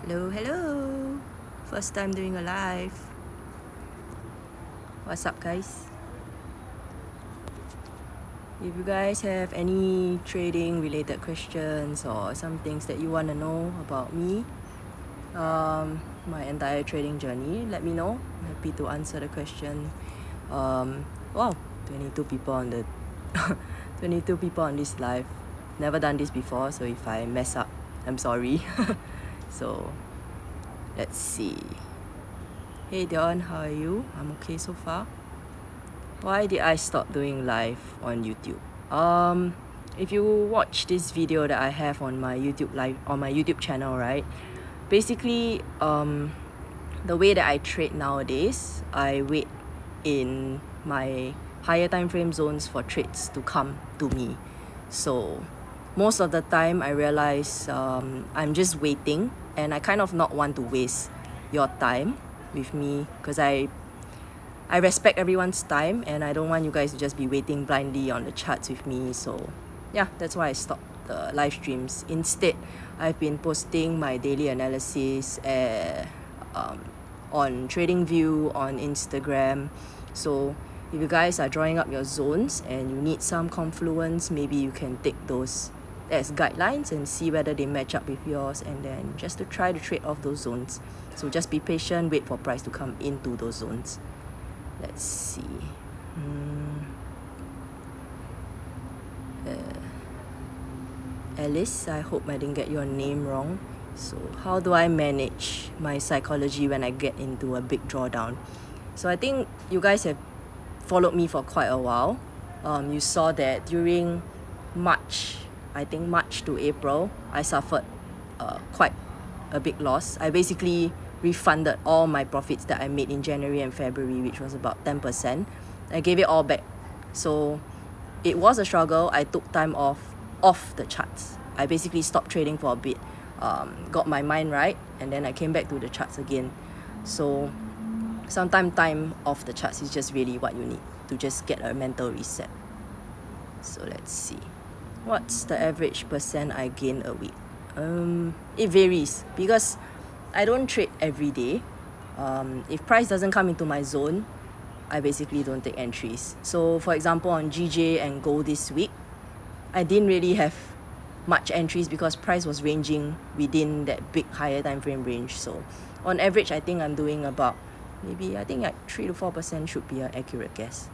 Hello. First time doing a live. What's up, guys? If you guys have any trading related questions or some things that you want to know about me, my entire trading journey, let me know. I'm happy to answer the question. Wow, 22 people on the 22 people on this live. Never done this before, so if I mess up, I'm sorry. So let's see. Hey Dion, how are you? I'm okay so far. Why did I stop doing live on YouTube? If you watch this video that I have on my YouTube channel, right? Basically, the way that I trade nowadays, I wait in my higher time frame zones for trades to come to me. So most of the time I realize I'm just waiting, and I kind of not want to waste your time with me because I respect everyone's time, and I don't want you guys to just be waiting blindly on the charts with me. So yeah, that's why I stopped the live streams. Instead, I've been posting my daily analysis on TradingView on Instagram. So if you guys are drawing up your zones and you need some confluence, maybe you can take those as guidelines and see whether they match up with yours, and then just to try to trade off those zones. So just be patient, wait for price to come into those zones. Let's see. Alice, I hope I didn't get your name wrong. So how do I manage my psychology when I get into a big drawdown? So I think you guys have followed me for quite a while. You saw that during March to April, I suffered quite a big loss. I basically refunded all my profits that I made in January and February, which was about 10%. I gave it all back. So it was a struggle. I took time off the charts. I basically stopped trading for a bit, got my mind right, and then I came back to the charts again. So sometimes time off the charts is just really what you need to just get a mental reset. So let's see. What's the average percent I gain a week? It varies because I don't trade every day. If price doesn't come into my zone, I basically don't take entries. So for example, on GJ and gold this week, I didn't really have much entries because price was ranging within that big higher time frame range. So on average, I think I'm doing about I think like 3 to 4% should be an accurate guess.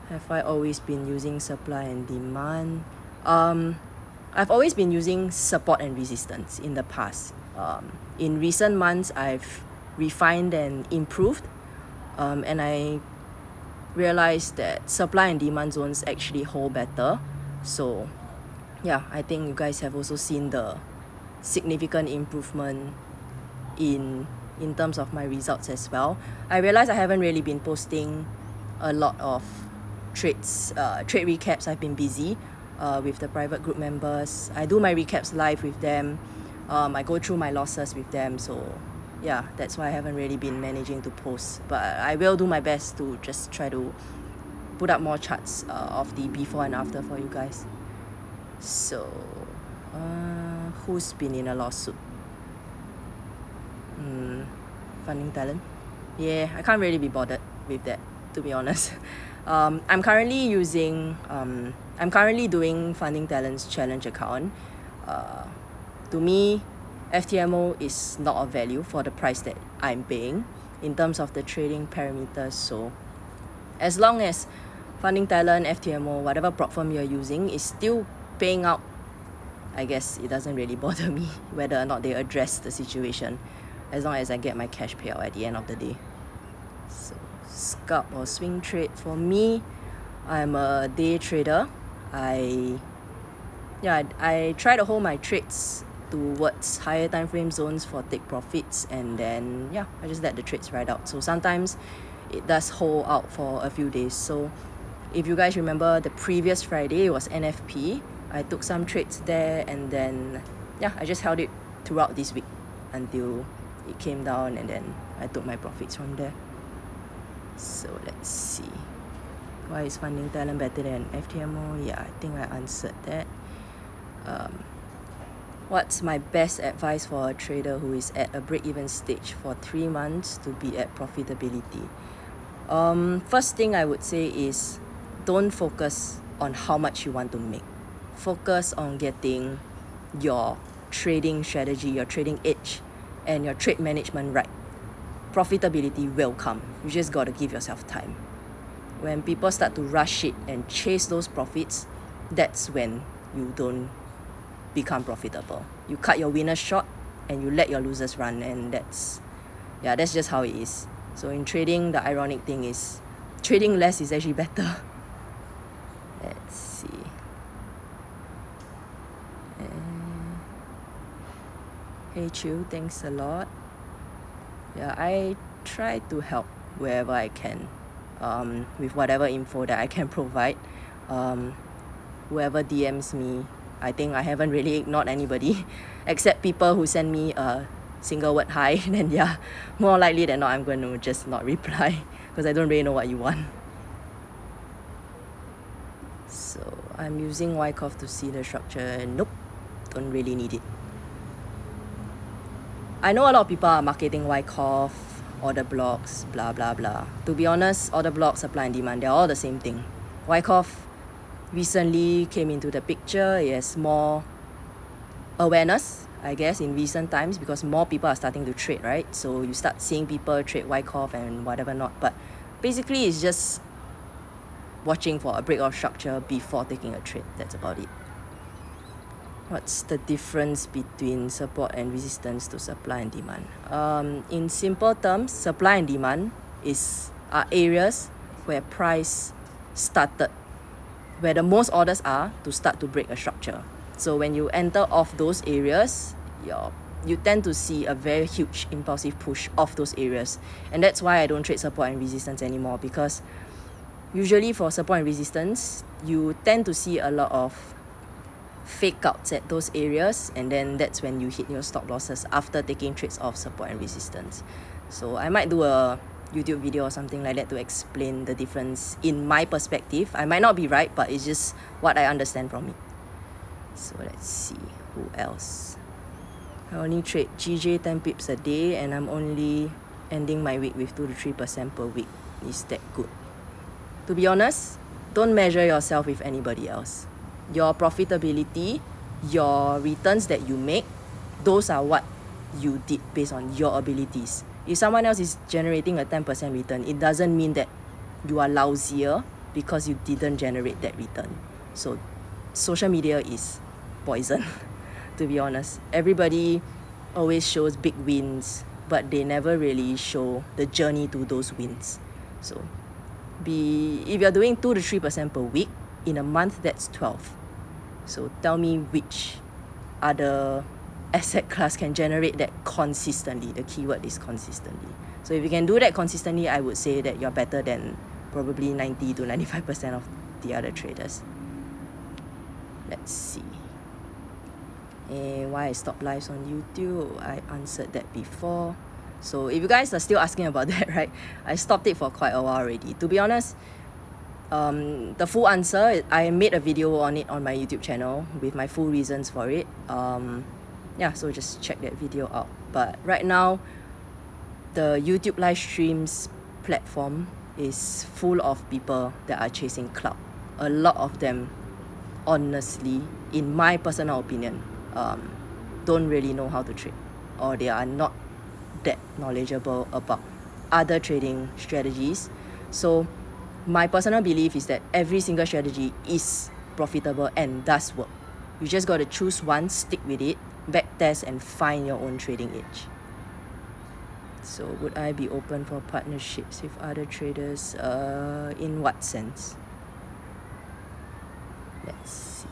Have I always been using supply and demand? I've always been using support and resistance in the past. In recent months, I've refined and improved, and I realized that supply and demand zones actually hold better. So yeah, I think you guys have also seen the significant improvement in terms of my results as well. I realize I haven't really been posting a lot of trade recaps. I've been busy with the private group members. I do my recaps live with them. I go through my losses with them. So yeah, that's why I haven't really been managing to post. But I will do my best to just try to put up more charts of the before and after for you guys. So who's been in a lawsuit? Funding talent. Yeah, I can't really be bothered with that, to be honest. I'm currently doing Funding Talent's challenge account. To me, FTMO is not of value for the price that I'm paying in terms of the trading parameters. So as long as Funding Talent, FTMO, whatever prop firm you're using is still paying out, I guess it doesn't really bother me whether or not they address the situation, as long as I get my cash payout at the end of the day. So scalp or swing trade, for me, I'm a day trader. I try to hold my trades towards higher time frame zones for take profits, and then I just let the trades ride out. So sometimes it does hold out for a few days. So if you guys remember, the previous Friday was NFP. I took some trades there, and then I just held it throughout this week until it came down, and then I took my profits from there. So let's see. Why is Funding Talent better than FTMO? Yeah, I think I answered that. What's my best advice for a trader who is at a break-even stage for 3 months to be at profitability? First thing I would say is don't focus on how much you want to make. Focus on getting your trading strategy, your trading edge, and your trade management right. Profitability will come. You just gotta give yourself time. When people start to rush it and chase those profits, that's when you don't become profitable. You cut your winners short and you let your losers run, and that's just how it is. So in trading, the ironic thing is trading less is actually better. Let's see. Hey Chu, thanks a lot. Yeah, I try to help wherever I can, with whatever info that I can provide. Whoever DMs me, I think I haven't really ignored anybody except people who send me a single word hi. Then yeah, more likely than not I'm going to just not reply because I don't really know what you want. So I'm using Wyckoff to see the structure. Nope, don't really need it. I know a lot of people are marketing Wyckoff, order blocks, blah blah blah. To be honest, order blocks, supply and demand, they're all the same thing. Wyckoff recently came into the picture. It has more awareness, I guess, in recent times because more people are starting to trade, right? So you start seeing people trade Wyckoff and whatever not. But basically it's just watching for a break of structure before taking a trade. That's about it. What's the difference between support and resistance to supply and demand? In simple terms, supply and demand are areas where price started, where the most orders are to start to break a structure. So when you enter off those areas, you tend to see a very huge impulsive push off those areas. And that's why I don't trade support and resistance anymore, because usually for support and resistance, you tend to see a lot of fake outs at those areas, and then that's when you hit your stop losses after taking trades off support and resistance. So I might do a YouTube video or something like that to explain the difference in my perspective. I might not be right, but it's just what I understand from it. So let's see, who else? I only trade GJ 10 pips a day, and I'm only ending my week with 2 to 3% per week. Is that good? To be honest, don't measure yourself with anybody else. Your profitability, your returns that you make, those are what you did based on your abilities. If someone else is generating a 10% return, it doesn't mean that you are lousier because you didn't generate that return. So social media is poison, to be honest. Everybody always shows big wins, but they never really show the journey to those wins. So if you're doing 2 to 3% per week, in a month that's 12. So tell me which other asset class can generate that consistently. The keyword is consistently. So if you can do that consistently, I would say that you're better than probably 90 to 95% of the other traders. Let's see. Why I stop lives on YouTube? I answered that before. So if you guys are still asking about that, right? I stopped it for quite a while already. To be honest, the full answer, I made a video on it on my YouTube channel with my full reasons for it. So just check that video out. But right now, the YouTube live streams platform is full of people that are chasing clout. A lot of them, honestly, in my personal opinion, don't really know how to trade, or they are not that knowledgeable about other trading strategies. So my personal belief is that every single strategy is profitable and does work. You just got to choose one, stick with it, backtest, and find your own trading edge. So would I be open for partnerships with other traders? In what sense? Let's see.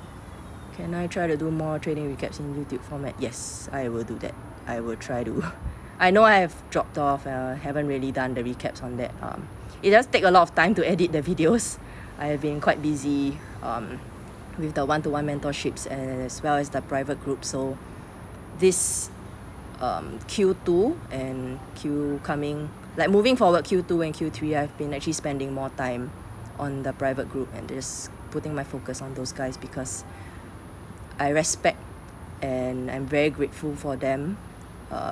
Can I try to do more trading recaps in YouTube format? Yes, I will do that. I will try to. I know I have dropped off. Haven't really done the recaps on that. It does take a lot of time to edit the videos. I have been quite busy with the one-to-one mentorships as well as the private group. So this Q2 and moving forward, Q2 and Q3, I've been actually spending more time on the private group and just putting my focus on those guys because I respect and I'm very grateful for them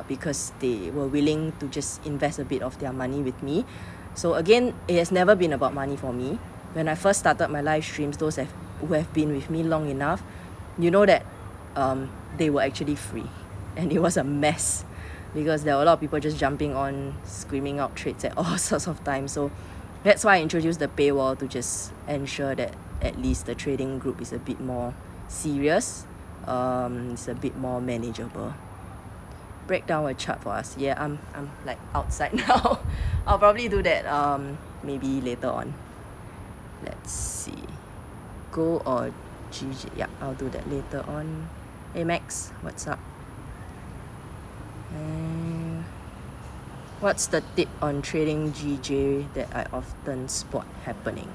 because they were willing to just invest a bit of their money with me. So again, it has never been about money for me. When I first started my live streams, who have been with me long enough, you know that they were actually free, and it was a mess because there were a lot of people just jumping on, screaming out trades at all sorts of times. So that's why I introduced the paywall, to just ensure that at least the trading group is a bit more serious. It's a bit more manageable. Break down a chart for us. Yeah, I'm like outside now. I'll probably do that maybe later on. Let's see. Gold or GJ? Yeah, I'll do that later on. Hey Max, what's up? What's the tip on trading GJ that I often spot happening?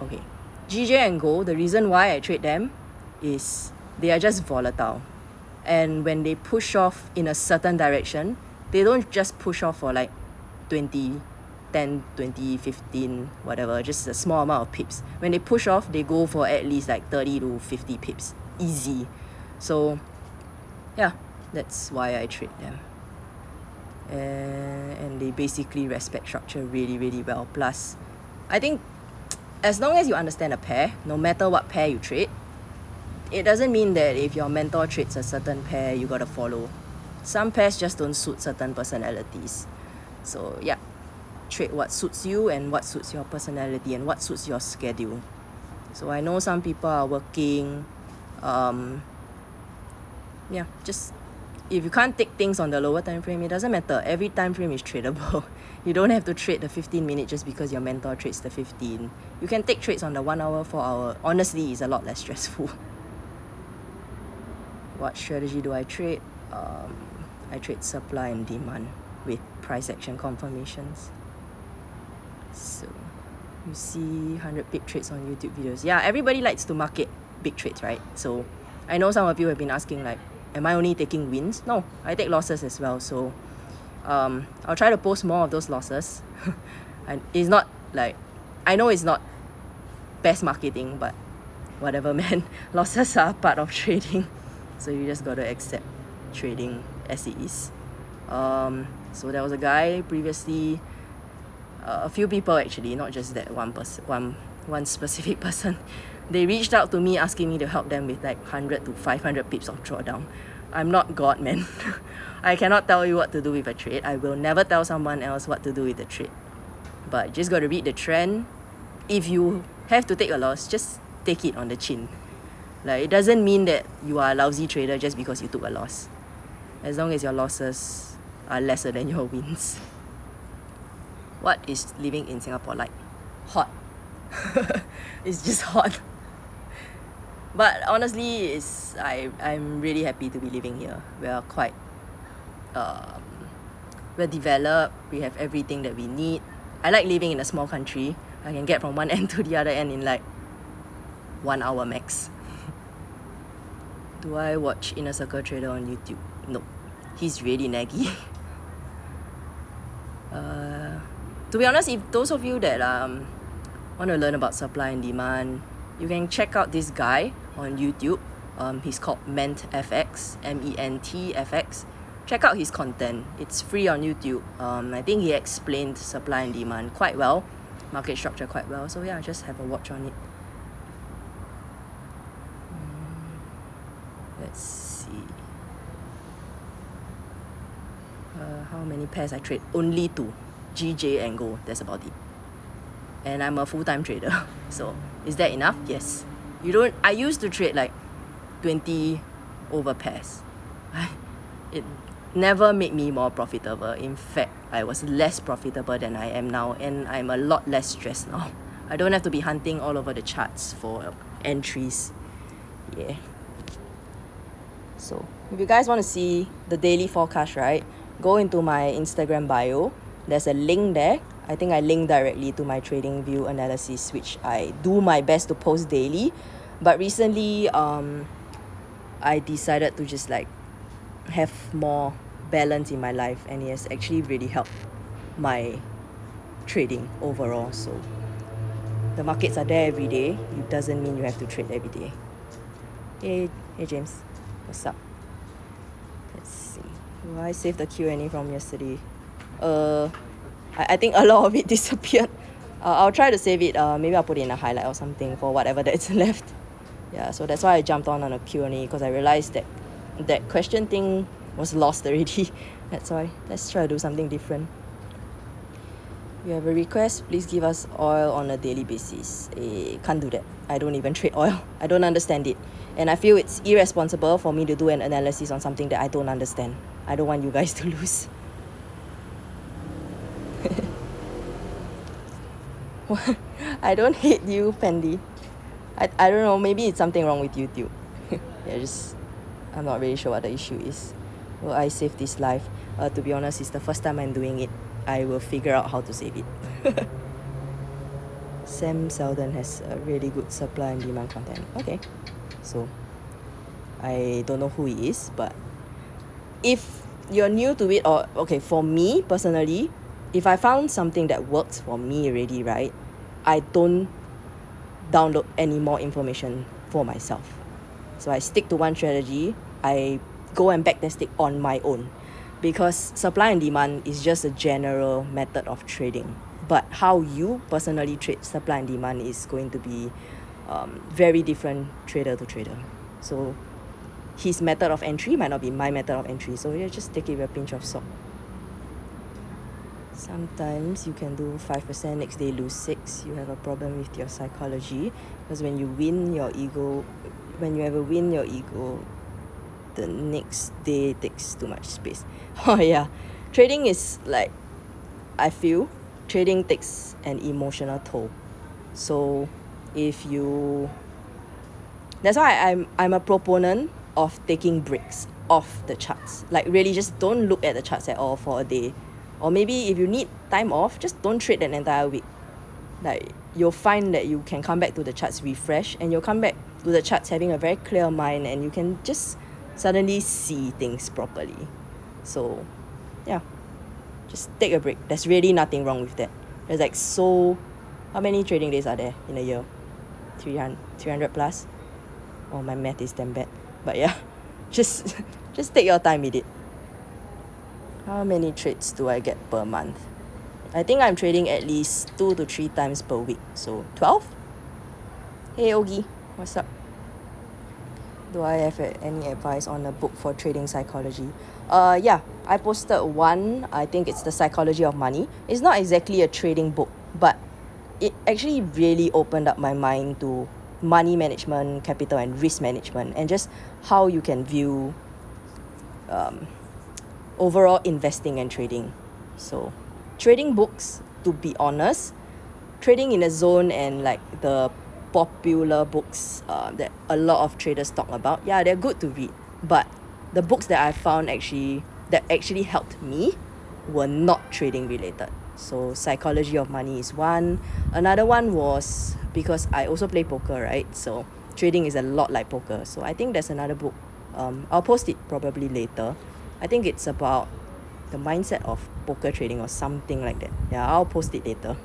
Okay, GJ and gold, the reason why I trade them is they are just volatile. And when they push off in a certain direction, they don't just push off for like 20, 10, 20, 15, whatever, just a small amount of pips. When they push off, they go for at least like 30 to 50 pips. Easy. So, yeah, that's why I trade them. And they basically respect structure really, really well. Plus, I think as long as you understand a pair, no matter what pair you trade, it doesn't mean that if your mentor trades a certain pair, you gotta follow. Some pairs just don't suit certain personalities. So yeah, trade what suits you and what suits your personality and what suits your schedule. So I know some people are working, just if you can't take things on the lower time frame, it doesn't matter. Every time frame is tradable. You don't have to trade the 15 minute just because your mentor trades the 15. You can take trades on the 1 hour, 4 hour. Honestly, it's a lot less stressful. What strategy do I trade? I trade supply and demand with price action confirmations. So you see 100 big trades on YouTube videos. Yeah, everybody likes to market big trades, right? So I know some of you have been asking like, am I only taking wins? No, I take losses as well. So I'll try to post more of those losses. And it's not like, I know it's not best marketing, but whatever, man. Losses are part of trading. So you just gotta accept trading as it is. So there was a guy previously, a few people actually, not just that one specific person. They reached out to me asking me to help them with like 100 to 500 pips of drawdown. I'm not God, man. I cannot tell you what to do with a trade. I will never tell someone else what to do with a trade. But just gotta read the trend. If you have to take a loss, just take it on the chin. Like, it doesn't mean that you are a lousy trader just because you took a loss. As long as your losses are lesser than your wins. What is living in Singapore like? Hot. It's just hot. But honestly, I'm really happy to be living here. We are quite we're developed. We have everything that we need. I like living in a small country. I can get from one end to the other end in like 1 hour max. Do I watch Inner Circle Trader on YouTube? No. He's really naggy. To be honest, if those of you that want to learn about supply and demand, you can check out this guy on YouTube. He's called MentFX, MENTFX. Check out his content. It's free on YouTube. I think he explained supply and demand quite well, market structure quite well. So yeah, just have a watch on it. Let's see. How many pairs I trade? Only 2. GJ and Go. That's about it. And I'm a full-time trader. So is that enough? Yes. I used to trade like 20 over pairs. It never made me more profitable. In fact, I was less profitable than I am now, and I'm a lot less stressed now. I don't have to be hunting all over the charts for entries. Yeah. So if you guys want to see the daily forecast, right, go into my Instagram bio. There's a link there. I think I link directly to my trading view analysis, which I do my best to post daily. But recently, I decided to just like have more balance in my life, and it has actually really helped my trading overall. So the markets are there every day. It doesn't mean you have to trade every day. Hey James. What's up? Let's see. Do I save the Q&A from yesterday? I think a lot of it disappeared. I'll try to save it. Maybe I'll put it in a highlight or something for whatever that's left. Yeah, so that's why I jumped on a Q&A, because I realized that that question thing was lost already. That's why. Let's try to do something different. You have a request, please give us oil on a daily basis. Can't do that. I don't even trade oil. I don't understand it. And I feel it's irresponsible for me to do an analysis on something that I don't understand. I don't want you guys to lose. I don't hate you, Fendi. I don't know, maybe it's something wrong with YouTube. I'm not really sure what the issue is. Will I save this life? To be honest, it's the first time I'm doing it. I will figure out how to save it. Sam Selden has a really good supply and demand content. Okay, so I don't know who he is, but if you're new to it, or okay, for me personally, if I found something that works for me already, right, I don't download any more information for myself. So I stick to one strategy. I go and backtest it on my own, because supply and demand is just a general method of trading. But how you personally trade supply and demand is going to be very different trader to trader. So his method of entry might not be my method of entry. So yeah, just take it with a pinch of salt. Sometimes you can do 5%, next day lose 6. You have a problem with your psychology, because when you win your ego, the next day takes too much space. Oh yeah, trading is like, I feel trading takes an emotional toll. So if you, that's why I'm a proponent of taking breaks off the charts. Like really just don't look at the charts at all for a day. Or maybe if you need time off, just don't trade an entire week. Like you'll find that you can come back to the charts refreshed, and you'll come back to the charts having a very clear mind, and you can just suddenly see things properly. So yeah, just take a break. There's really nothing wrong with that. There's like how many trading days are there in a year? 300 plus? Oh, my math is damn bad. But yeah, just take your time with it. How many trades do I get per month? I think I'm trading at least 2 to 3 times per week. So 12? Hey Ogi, what's up? Do I have any advice on a book for trading psychology? Yeah, I posted one. I think it's The Psychology of Money. It's not exactly a trading book, but it actually really opened up my mind to money management, capital and risk management, and just how you can view overall investing and trading. So trading books, to be honest, Trading in a Zone and like the popular books that a lot of traders talk about, yeah, they're good to read, but the books that I found that actually helped me were not trading related. So Psychology of Money is one. Another one was, because I also play poker, right? So trading is a lot like poker. So I think there's another book. I'll post it probably later. I think it's about the mindset of poker trading or something like that. Yeah, I'll post it later.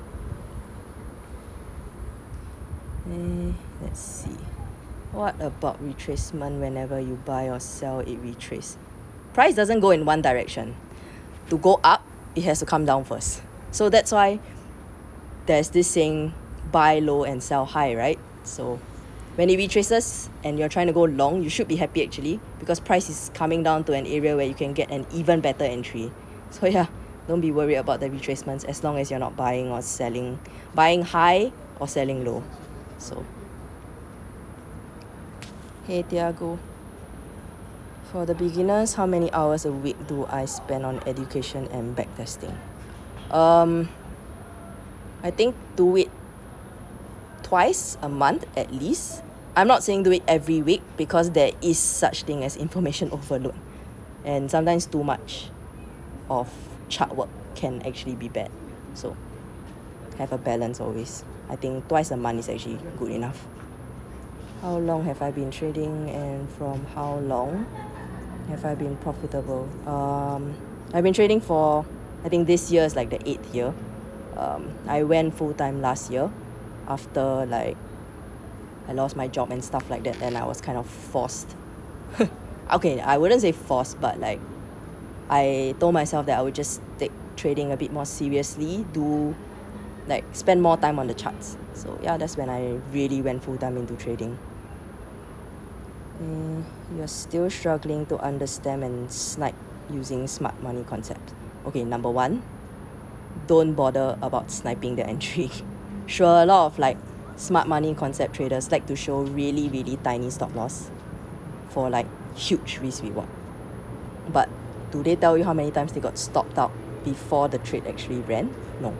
Let's see. What about retracement? Whenever you buy or sell, it retrace. Price doesn't go in one direction. To go up, it has to come down first. So that's why there's this saying, buy low and sell high, right? So when it retraces and you're trying to go long, you should be happy actually, because price is coming down to an area where you can get an even better entry. So yeah, don't be worried about the retracements as long as you're not buying or selling, buying high or selling low. So hey Tiago, for the beginners, how many hours a week do I spend on education and backtesting? I think do it twice a month at least. I'm not saying do it every week, because there is such thing as information overload, and sometimes too much of chart work can actually be bad. So have a balance always. I think twice a month is actually good enough. How long have I been trading, and from how long have I been profitable? I've been trading for, I think this year is like the 8th year. I went full-time last year after like I lost my job and stuff like that, and I was kind of forced okay, I wouldn't say forced, but like I told myself that I would just take trading a bit more seriously, like spend more time on the charts. So yeah, that's when I really went full time into trading. You're still struggling to understand and snipe using smart money concept. Okay, number one, don't bother about sniping the entry. Sure, a lot of like smart money concept traders like to show really tiny stop loss for like huge risk reward. But do they tell you how many times they got stopped out before the trade actually ran? No.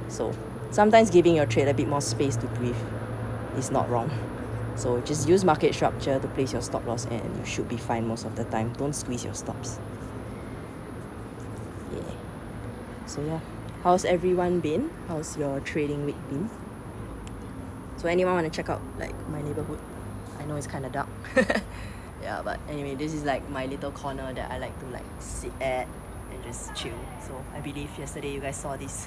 So sometimes giving your trade a bit more space to breathe is not wrong. So just use market structure to place your stop loss and you should be fine most of the time. Don't squeeze your stops. Yeah. So yeah. How's everyone been? How's your trading week been? So anyone want to check out like my neighborhood? I know it's kind of dark. Yeah, but anyway, this is like my little corner that I like to like sit at and just chill. So I believe yesterday you guys saw this.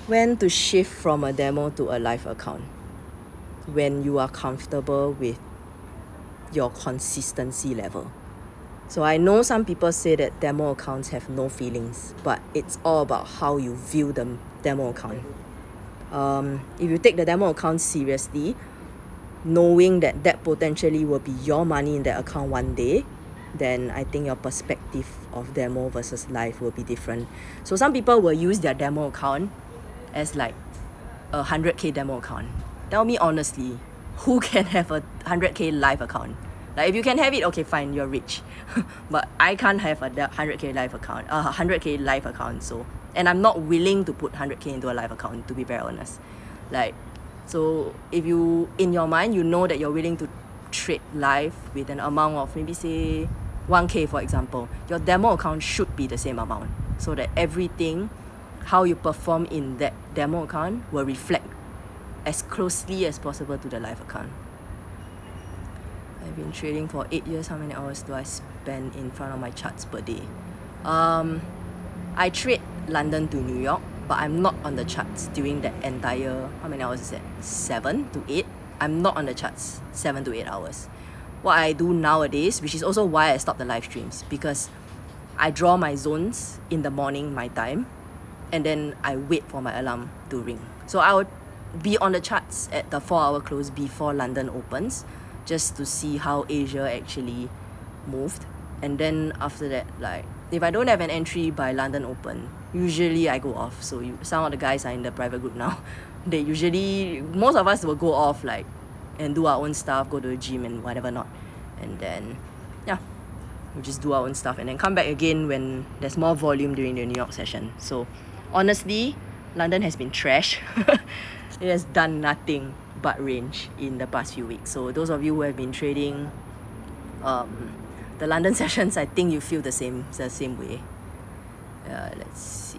When to shift from a demo to a live account? When you are comfortable with your consistency level. So I know some people say that demo accounts have no feelings, but it's all about how you view the demo account. If you take the demo account seriously, knowing that potentially will be your money in that account one day, then I think your perspective of demo versus live will be different. So some people will use their demo account as like a 100k demo account. Tell me honestly, who can have a 100k live account? Like if you can have it, okay fine, you're rich. But I can't have a 100k live account, 100k live account. So, and I'm not willing to put 100k into a live account, to be very honest. Like, so if you, in your mind, you know that you're willing to trade live with an amount of maybe say 1k for example, your demo account should be the same amount, so that everything, how you perform in that demo account will reflect as closely as possible to the live account. I've been trading for 8 years. How many hours do I spend in front of my charts per day? I trade London to New York, but I'm not on the charts during that entire, how many hours is that? 7 to 8? I'm not on the charts 7 to 8 hours. What I do nowadays, which is also why I stopped the live streams, because I draw my zones in the morning, my time, and then I wait for my alarm to ring. So I would be on the charts at the 4-hour close before London opens, just to see how Asia actually moved. And then after that, like, if I don't have an entry by London Open, usually I go off. So some of the guys are in the private group now. They usually, most of us will go off like and do our own stuff, go to the gym and whatever not. And then, yeah, we just do our own stuff and then come back again when there's more volume during the New York session. So honestly, London has been trash. It has done nothing but range in the past few weeks. So those of you who have been trading the London sessions, I think you feel the same way. Let's see.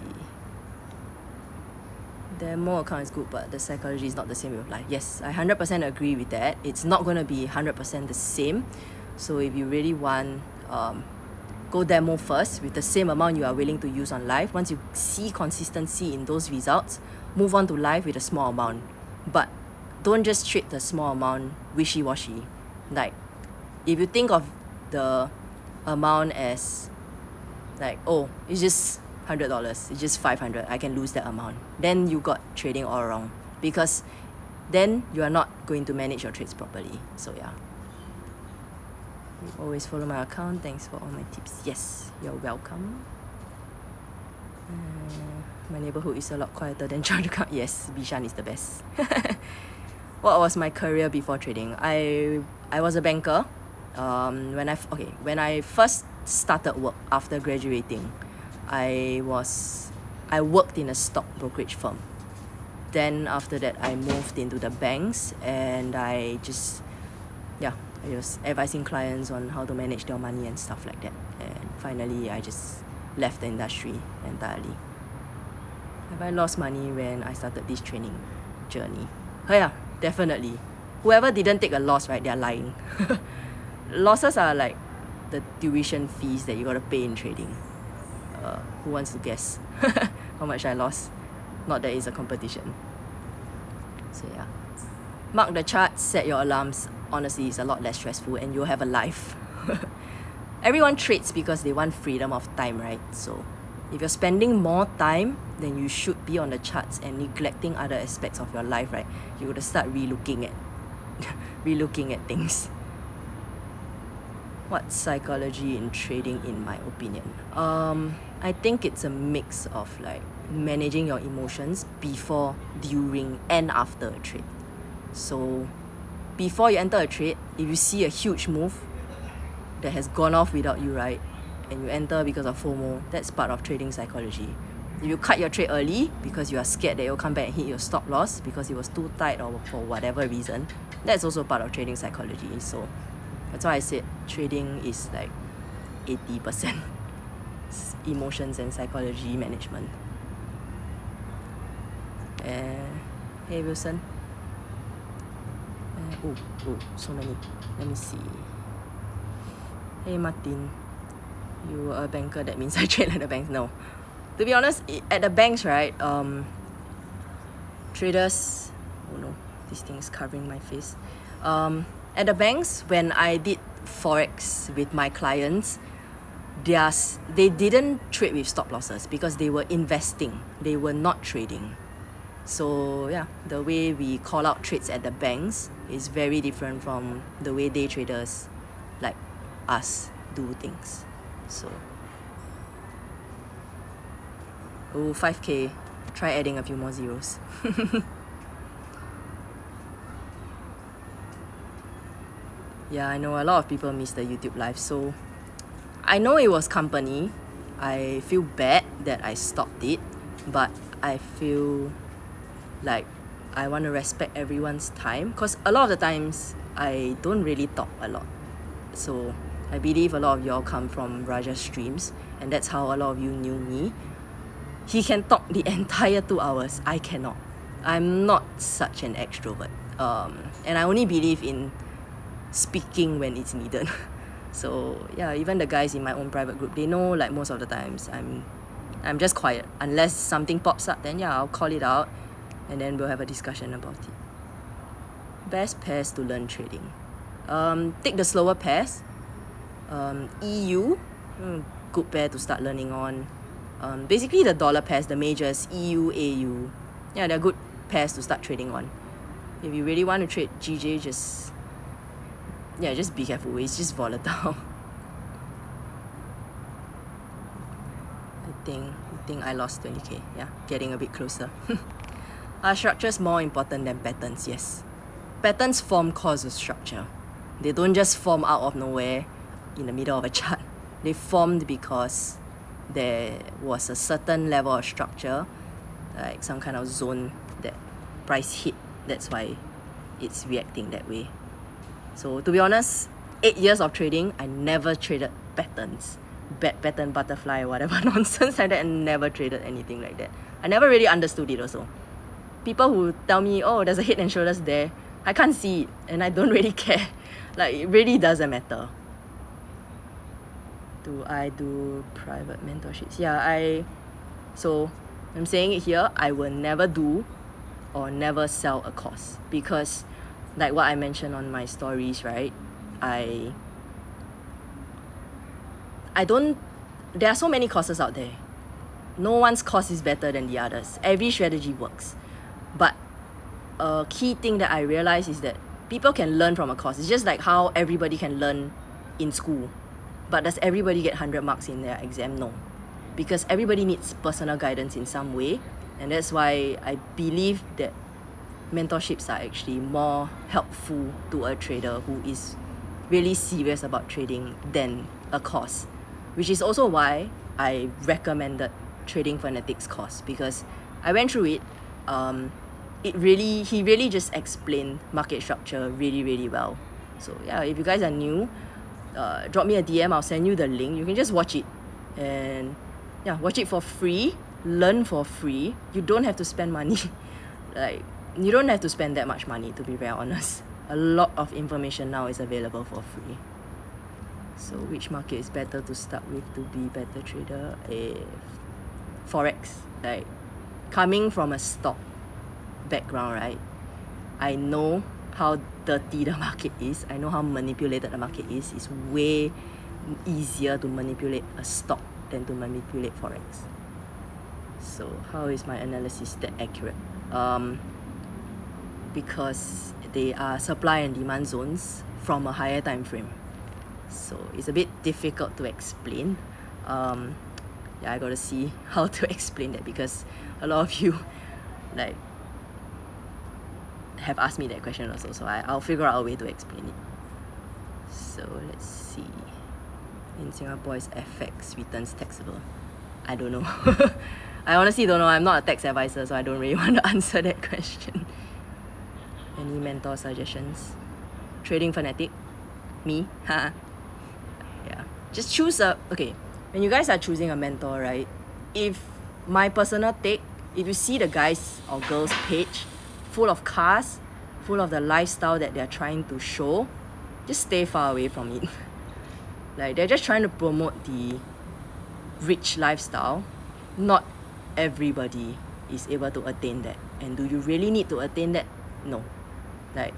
Demo account is good, but the psychology is not the same with life. Yes, I 100% agree with that. It's not going to be 100% the same. So if you really want, go demo first with the same amount you are willing to use on live. Once you see consistency in those results, move on to live with a small amount. But don't just treat the small amount wishy-washy. Like, if you think of the amount as like, oh, it's just $100, it's just 500, I can lose that amount, then you got trading all wrong, because then you are not going to manage your trades properly. So yeah, you always follow my account. Thanks for all my tips. Yes, you're welcome. My neighborhood is a lot quieter than Choa Chu Kang. Yes, Bishan is the best. What was my career before trading? I was a banker. When I first started work after graduating, I worked in a stock brokerage firm. Then after that, I moved into the banks, and I was advising clients on how to manage their money and stuff like that. And finally, I just left the industry entirely. Have I lost money when I started this training journey? Oh yeah, definitely. Whoever didn't take a loss, right, they're lying. Losses are like the tuition fees that you gotta pay in trading. Who wants to guess how much I lost? Not that it's a competition. So yeah. Mark the charts, set your alarms. Honestly, it's a lot less stressful and you'll have a life. Everyone trades because they want freedom of time, right? So if you're spending more time than you should be on the charts and neglecting other aspects of your life, right, you gotta start relooking at things. What's psychology in trading, in my opinion? I think it's a mix of like managing your emotions before, during, and after a trade. So before you enter a trade, if you see a huge move that has gone off without you, right, and you enter because of FOMO, that's part of trading psychology. If you cut your trade early because you are scared that you'll come back and hit your stop loss because it was too tight or for whatever reason, that's also part of trading psychology. So that's why I said trading is like 80% emotions and psychology management. Hey Wilson. So many. Let me see. Hey Martin, you are a banker, that means I trade at the banks. No. To be honest, at the banks, right, traders, oh no, this thing is covering my face. At the banks, when I did forex with my clients, they didn't trade with stop losses because they were investing. They were not trading. So yeah, the way we call out trades at the banks is very different from the way day traders like us do things. So 5k, try adding a few more zeros. Yeah, I know a lot of people miss the YouTube live, so I know it was company. I feel bad that I stopped it, but I feel like I want to respect everyone's time, because a lot of the times I don't really talk a lot. So I believe a lot of y'all come from Raja's streams, and that's how a lot of you knew me. He can talk the entire 2 hours. I cannot. I'm not such an extrovert. And I only believe in speaking when it's needed. So yeah, even the guys in my own private group, they know like most of the times I'm just quiet. Unless something pops up, then yeah, I'll call it out and then we'll have a discussion about it. Best pairs to learn trading. Take the slower pairs. EU, good pair to start learning on. Basically the dollar pairs, the majors, EU, AU. Yeah, they're good pairs to start trading on. If you really want to trade GJ, just be careful. It's just volatile. I think I lost 20k. Yeah, getting a bit closer. Are structures more important than patterns? Yes. Patterns form cause of structure. They don't just form out of nowhere in the middle of a chart. They formed because there was a certain level of structure, like some kind of zone that price hit. That's why it's reacting that way. So to be honest, 8 years of trading, I never traded patterns. Bad pattern, butterfly, whatever nonsense like that, and never traded anything like that. I never really understood it also. People who tell me, oh, there's a head and shoulders there, I can't see it and I don't really care. Like, it really doesn't matter. Do I do private mentorships? Yeah, so I'm saying it here, I will never do or never sell a course, because like what I mentioned on my stories, right? There are so many courses out there. No one's course is better than the others. Every strategy works. But a key thing that I realized is that people can learn from a course. It's just like how everybody can learn in school. But does everybody get 100 marks in their exam? No. Because everybody needs personal guidance in some way. And that's why I believe that mentorships are actually more helpful to a trader who is really serious about trading than a course. Which is also why I recommended Trading Fanatics course, because I went through it. He really just explained market structure really, really well. So yeah, if you guys are new, drop me a DM, I'll send you the link. You can just watch it and yeah, watch it for free, learn for free. You don't have to spend money. Like, you don't have to spend that much money, to be very honest. A lot of information now is available for free. So which market is better to start with to be better trader? Forex. Like, coming from a stock background, right, I know how dirty the market is. I know how manipulated the market is. It's way easier to manipulate a stock than to manipulate forex. So how is my analysis that accurate? Because they are supply and demand zones from a higher time frame. So it's a bit difficult to explain. Yeah, I gotta see how to explain that, because a lot of you like have asked me that question also, so I'll figure out a way to explain it. So let's see. In Singapore, is FX returns taxable? I don't know. I honestly don't know. I'm not a tax advisor, so I don't really want to answer that question. Any mentor suggestions? Trading fanatic? Me? Ha. Yeah. Just choose a... Okay, when you guys are choosing a mentor, right? If my personal take, if you see the guys or girls page full of cars, full of the lifestyle that they're trying to show, just stay far away from it. Like, they're just trying to promote the rich lifestyle. Not everybody is able to attain that. And do you really need to attain that? No. Like,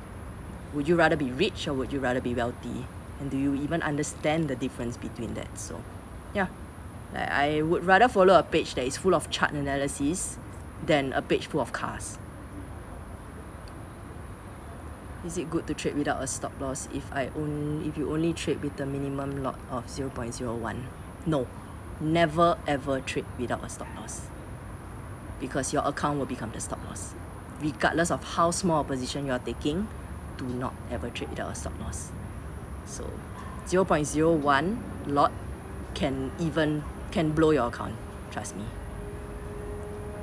would you rather be rich or would you rather be wealthy? And do you even understand the difference between that? So, yeah. Like, I would rather follow a page that is full of chart analysis than a page full of cars. Is it good to trade without a stop loss if you only trade with the minimum lot of 0.01? No. Never ever trade without a stop loss, because your account will become the stop loss. Regardless of how small a position you are taking, do not ever trade without a stop loss. So 0.01 lot can blow your account, trust me.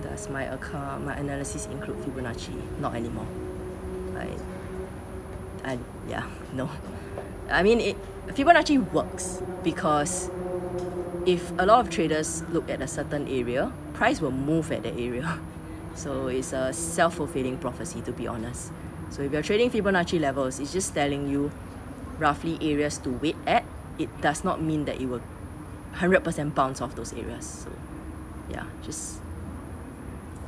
Does my analysis include Fibonacci? Not anymore. No. I mean, Fibonacci works because if a lot of traders look at a certain area, price will move at that area. So it's a self-fulfilling prophecy, to be honest. So if you're trading Fibonacci levels, it's just telling you roughly areas to wait at. It does not mean that it will 100% bounce off those areas. So yeah, just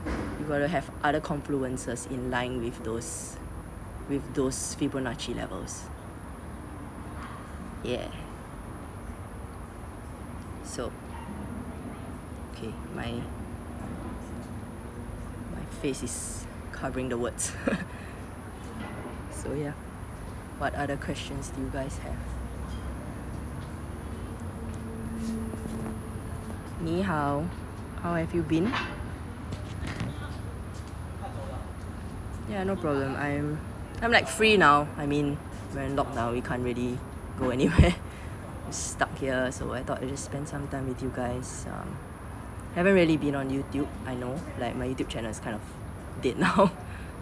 you gotta have other confluences in line with those Fibonacci levels. Yeah. So, okay, my face is covering the words. So yeah, what other questions do you guys have? Ni hao, how have you been? Yeah, no problem. I'm like free now. I mean, we're in lockdown, we can't really go anywhere. We're stuck here, so I thought I'd just spend some time with you guys. Haven't really been on YouTube, I know. Like, my YouTube channel is kind of dead now.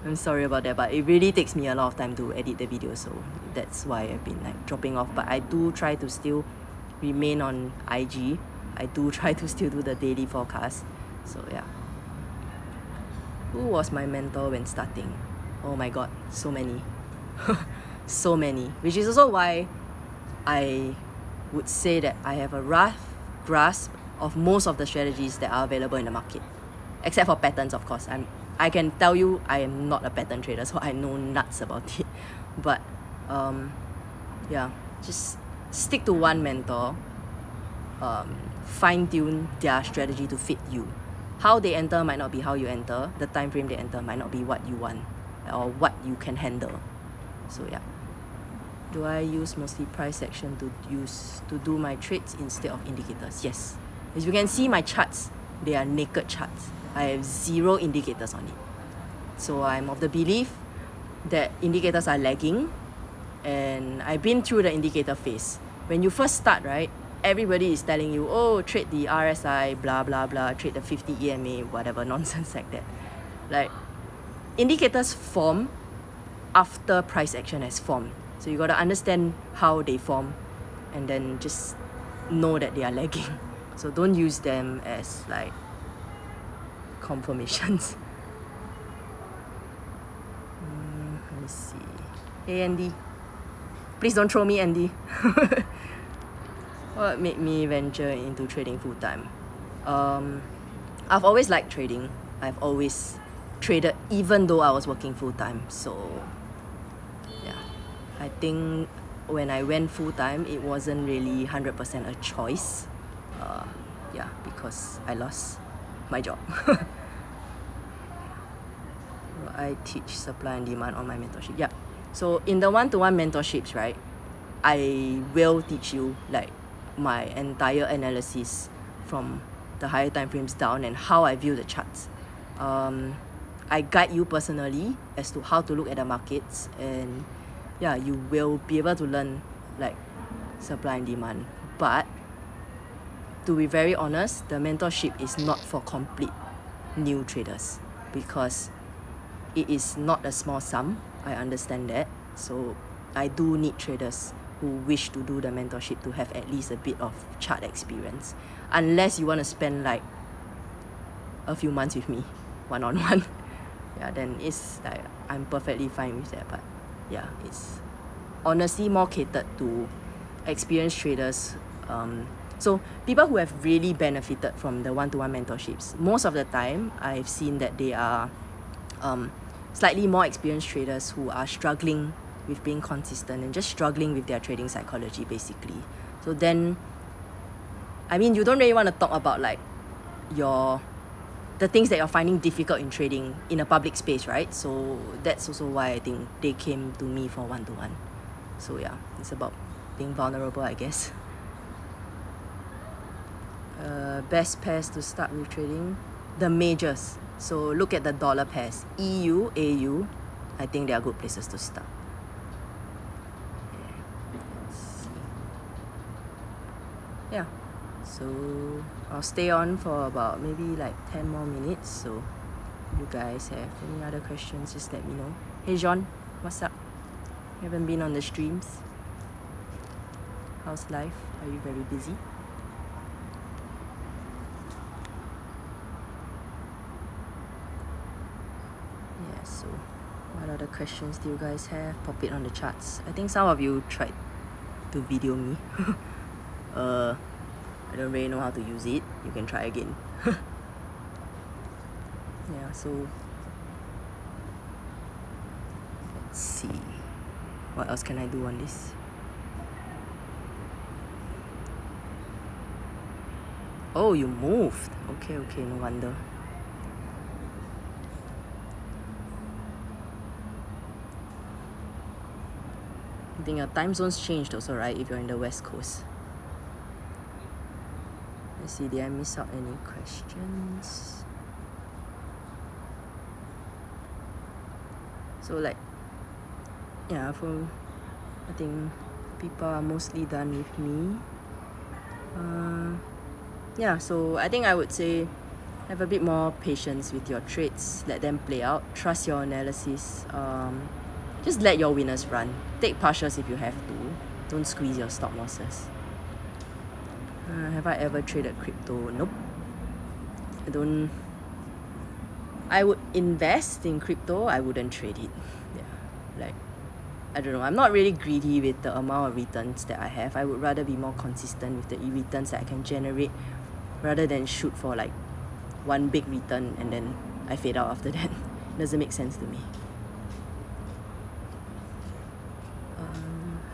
I'm sorry about that, but it really takes me a lot of time to edit the video, so that's why I've been like dropping off. But I do try to still remain on IG. I do try to still do the daily forecast. So yeah. Who was my mentor when starting? Oh my god, so many. So many. Which is also why I would say that I have a rough grasp of most of the strategies that are available in the market. Except for patterns, of course. I can tell you I am not a pattern trader, so I know nuts about it. But yeah, just stick to one mentor. Fine-tune their strategy to fit you. How they enter might not be how you enter. The time frame they enter might not be what you want or what you can handle. So yeah. Do I use mostly price action to do my trades instead of indicators? Yes. As you can see, my charts, they are naked charts. I have 0 indicators on it. So I'm of the belief that indicators are lagging, and I've been through the indicator phase. When you first start, right, everybody is telling you, oh, trade the RSI, blah, blah, blah, trade the 50 EMA, whatever nonsense like that. Like, indicators form after price action has formed. So you gotta understand how they form and then just know that they are lagging. So don't use them as like confirmations. Let me see. Hey Andy. Please don't throw me, Andy. What made me venture into trading full time? I've always liked trading. I've always traded even though I was working full time. So I think when I went full-time, it wasn't really 100% a choice. Yeah, because I lost my job. I teach supply and demand on my mentorship. Yeah. So in the one-to-one mentorships, right, I will teach you like my entire analysis from the higher time frames down and how I view the charts. I guide you personally as to how to look at the markets, and yeah, you will be able to learn like supply and demand. But to be very honest, the mentorship is not for complete new traders because it is not a small sum. I understand that. So I do need traders who wish to do the mentorship to have at least a bit of chart experience. Unless you want to spend like a few months with me, one-on-one. Yeah, then it's like I'm perfectly fine with that. But yeah, it's honestly more catered to experienced traders. So people who have really benefited from the one-to-one mentorships, most of the time I've seen that they are slightly more experienced traders who are struggling with being consistent and just struggling with their trading psychology basically. So then, I mean, you don't really want to talk about like the things that you're finding difficult in trading in a public space, right? So that's also why I think they came to me for one-to-one. So yeah, it's about being vulnerable, I guess. Best pairs to start with trading, the majors. So look at the dollar pairs, EU, AU. I think they are good places to start. Let's see. Yeah, so I'll stay on for about maybe like 10 more minutes. So if you guys have any other questions, just let me know. Hey John, what's up? You haven't been on the streams? How's life? Are you very busy? Yeah, so what other questions do you guys have? Pop it on the charts. I think some of you tried to video me. I don't really know how to use it. You can try again. Yeah, so let's see. What else can I do on this? Oh, you moved. Okay, no wonder. I think your time zones changed also, right? If you're in the West Coast. Let's see, did I miss out any questions? So like, yeah, I think people are mostly done with me. Yeah, so I think I would say have a bit more patience with your trades, let them play out, trust your analysis, just let your winners run. Take partials if you have to, don't squeeze your stop losses. Have I ever traded crypto? Nope. I would invest in crypto, I wouldn't trade it. Yeah, like, I don't know, I'm not really greedy with the amount of returns that I have. I would rather be more consistent with the returns that I can generate rather than shoot for like one big return and then I fade out after that. Doesn't make sense to me.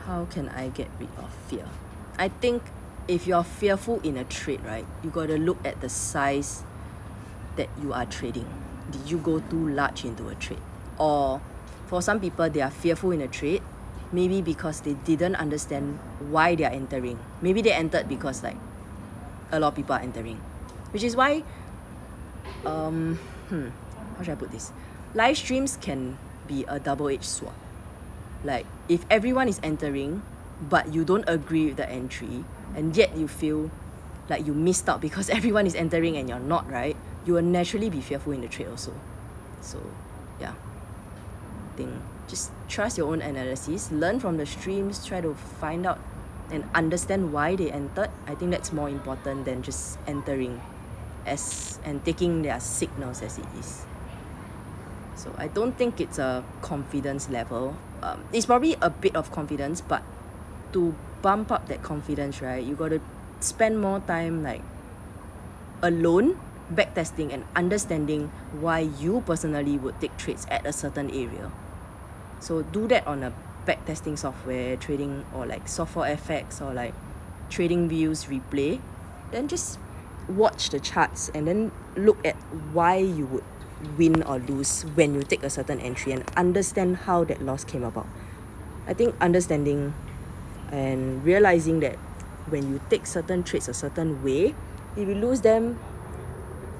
How can I get rid of fear? I think if you're fearful in a trade, right, you gotta look at the size that you are trading. Did you go too large into a trade? Or for some people, they are fearful in a trade, maybe because they didn't understand why they are entering. Maybe they entered because like a lot of people are entering, which is why how should I put this? Live streams can be a double-edged sword. Like if everyone is entering but you don't agree with the entry and yet you feel like you missed out because everyone is entering and you're not, right? You will naturally be fearful in the trade also. So yeah, I think just trust your own analysis, learn from the streams, try to find out and understand why they entered. I think that's more important than just entering and taking their signals as it is. So I don't think it's a confidence level. It's probably a bit of confidence, but to bump up that confidence, right, you gotta spend more time like alone backtesting and understanding why you personally would take trades at a certain area. So do that on a backtesting software, trading, or like software FX, or like trading views replay, then just watch the charts and then look at why you would win or lose when you take a certain entry and understand how that loss came about. I think understanding and realizing that when you take certain trades a certain way, if you lose them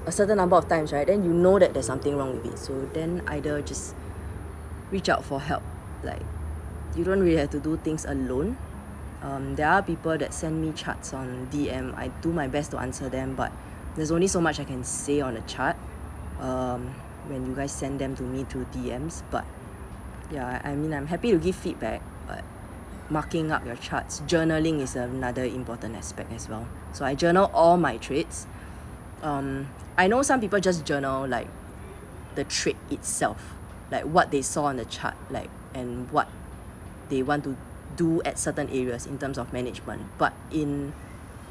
a certain number of times, right, then you know that there's something wrong with it. So then either just reach out for help. Like, you don't really have to do things alone. There are people that send me charts on DM. I do my best to answer them, but there's only so much I can say on a chart when you guys send them to me through DMs. But yeah, I mean, I'm happy to give feedback, but marking up your charts, journaling is another important aspect as well. So I journal all my trades. I know some people just journal like the trade itself, like what they saw on the chart, like, and what they want to do at certain areas in terms of management. But in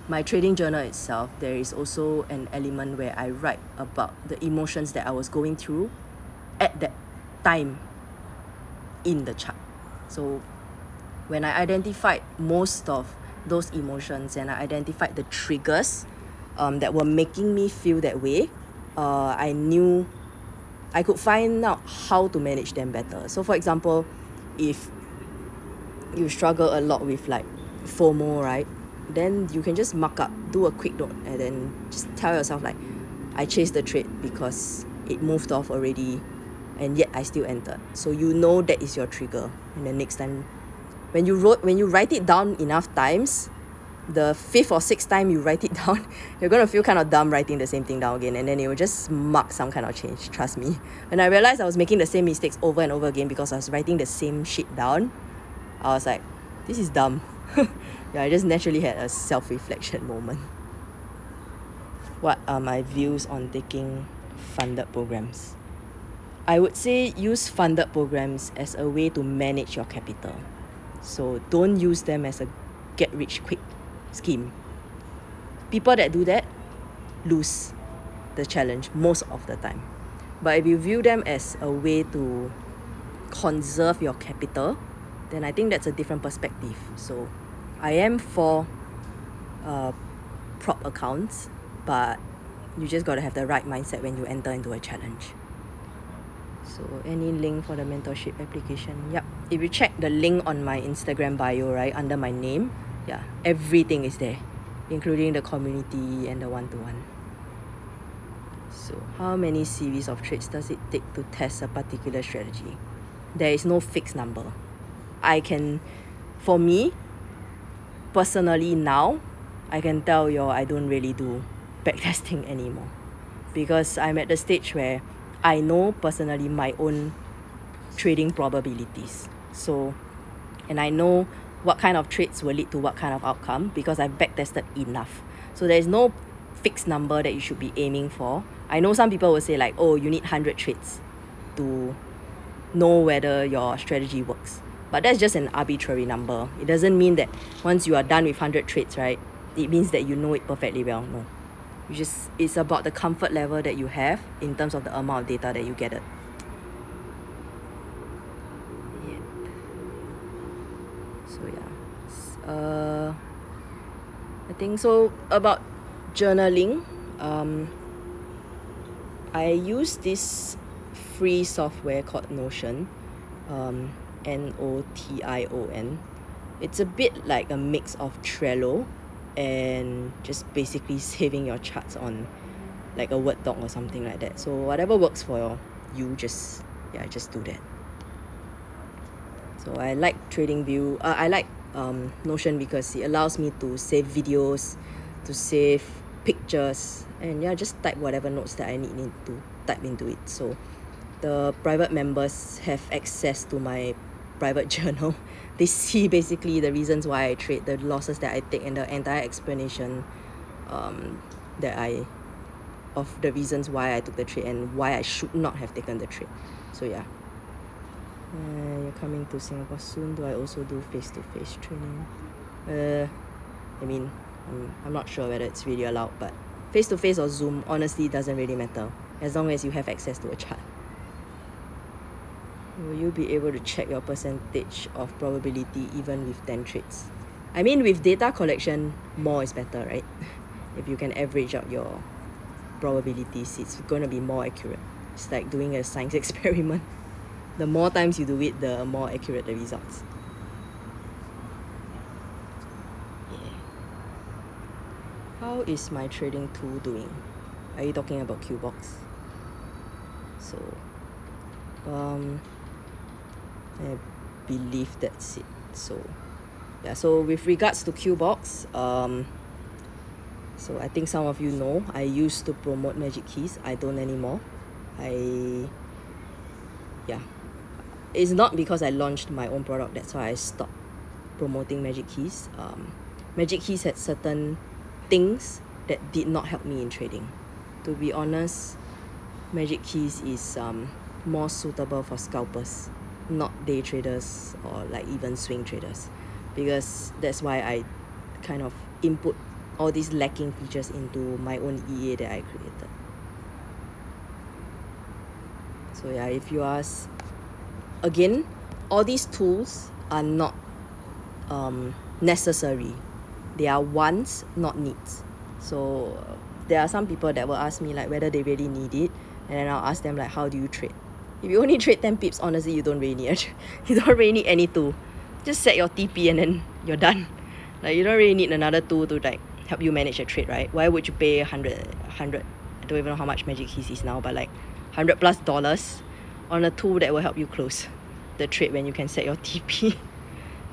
my trading journal itself, there is also an element where I write about the emotions that I was going through at that time in the chart. So when I identified most of those emotions and I identified the triggers that were making me feel that way, I knew I could find out how to manage them better. So for example, if you struggle a lot with like FOMO, right, then you can just mark up, do a quick note, and then just tell yourself like, I chased the trade because it moved off already and yet I still entered. So you know that is your trigger. And then next time when you write it down enough times, the 5th or 6th time you write it down, you're gonna feel kind of dumb writing the same thing down again, and then it will just mark some kind of change. Trust me. When I realized I was making the same mistakes over and over again because I was writing the same shit down, I was like, this is dumb. Yeah, I just naturally had a self-reflection moment. What are my views on taking funded programs? I would say use funded programs as a way to manage your capital. So don't use them as a get-rich-quick scheme. People that do that lose the challenge most of the time. But if you view them as a way to conserve your capital, then I think that's a different perspective. So I am for prop accounts, but you just got to have the right mindset when you enter into a challenge. So any link for the mentorship application? Yep. If you check the link on my Instagram bio, right, under my name, yeah, everything is there, including the community and the one-to-one. So how many series of trades does it take to test a particular strategy? There is no fixed number. For me, personally now, I can tell you I don't really do backtesting anymore, because I'm at the stage where I know personally my own trading probabilities. So, and I know what kind of trades will lead to what kind of outcome because I've backtested enough. So there's no fixed number that you should be aiming for. I know some people will say like, oh, you need 100 trades to know whether your strategy works. But that's just an arbitrary number. It doesn't mean that once you are done with 100 trades, right, it means that you know it perfectly well. No. It's about the comfort level that you have in terms of the amount of data that you gathered. Yep. So yeah. I think so about journaling. I use this free software called Notion. Notion. It's a bit like a mix of Trello and just basically saving your charts on like a Word doc or something like that. So whatever works for you, just do that. So I like TradingView. I like Notion because it allows me to save videos, to save pictures, and just type whatever notes that I need to type into it. So the private members have access to my private journal. They see basically the reasons why I trade, the losses that I take, and the entire explanation of the reasons why I took the trade and why I should not have taken the trade. So yeah. You're coming to Singapore soon. Do I also do face-to-face training? I mean, I'm not sure whether it's really allowed, but face-to-face or Zoom honestly doesn't really matter as long as you have access to a chart. Will you be able to check your percentage of probability even with 10 trades? I mean, with data collection, more is better, right? If you can average out your probabilities, it's going to be more accurate. It's like doing a science experiment. The more times you do it, the more accurate the results. Yeah. How is my trading tool doing? Are you talking about Qbox? So, I believe that's it. So, yeah. So with regards to Qbox, so I think some of you know I used to promote Magic Keys. I don't anymore. It's not because I launched my own product. That's why I stopped promoting Magic Keys. Magic Keys had certain things that did not help me in trading. To be honest, Magic Keys is more suitable for scalpers, not day traders or like even swing traders, because that's why I kind of input all these lacking features into my own EA that I created. So yeah, if you ask, again, all these tools are not necessary. They are wants, not needs. So there are some people that will ask me like whether they really need it, and then I'll ask them like, how do you trade? If you only trade 10 pips, honestly, you don't really need it. You don't really need any tool. Just set your TP and then you're done. Like, you don't really need another tool to like help you manage a trade, right? Why would you pay 100, I don't even know how much Magic Keys is now, but like $100+ on a tool that will help you close the trade when you can set your TP.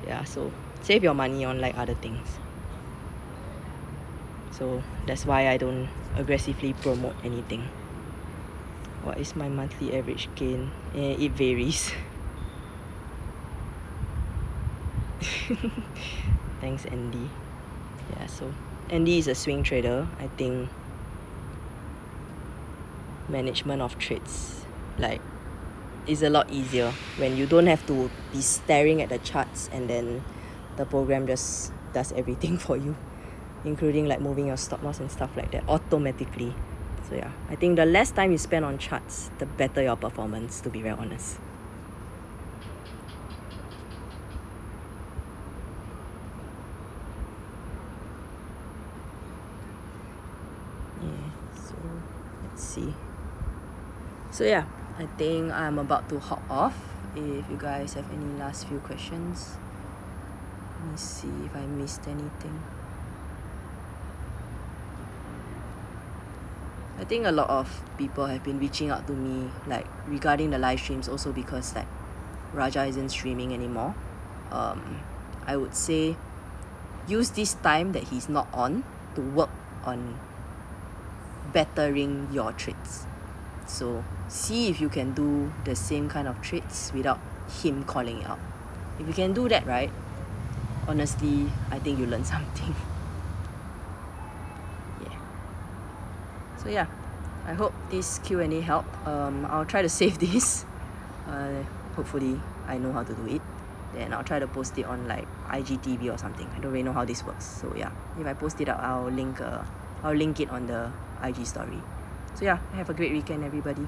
Yeah, so save your money on like other things. So that's why I don't aggressively promote anything. What is my monthly average gain? It varies. Thanks, Andy. Yeah, so Andy is a swing trader. I think management of trades like is a lot easier when you don't have to be staring at the charts and then the program just does everything for you, including like moving your stop loss and stuff like that automatically. So yeah, I think the less time you spend on charts, the better your performance, to be very honest. Yeah, so let's see. So yeah, I think I'm about to hop off. If you guys have any last few questions, let me see if I missed anything. I think a lot of people have been reaching out to me like regarding the live streams, also because like Raja isn't streaming anymore. I would say use this time that he's not on to work on bettering your trades. So see if you can do the same kind of trades without him calling it out. If you can do that, right, honestly, I think you learn something. Yeah. So yeah, I hope this Q&A helped. I'll try to save this. Hopefully I know how to do it. Then I'll try to post it on like IGTV or something. I don't really know how this works. So yeah, if I post it out, I'll link it on the IG story. So yeah, have a great weekend, everybody.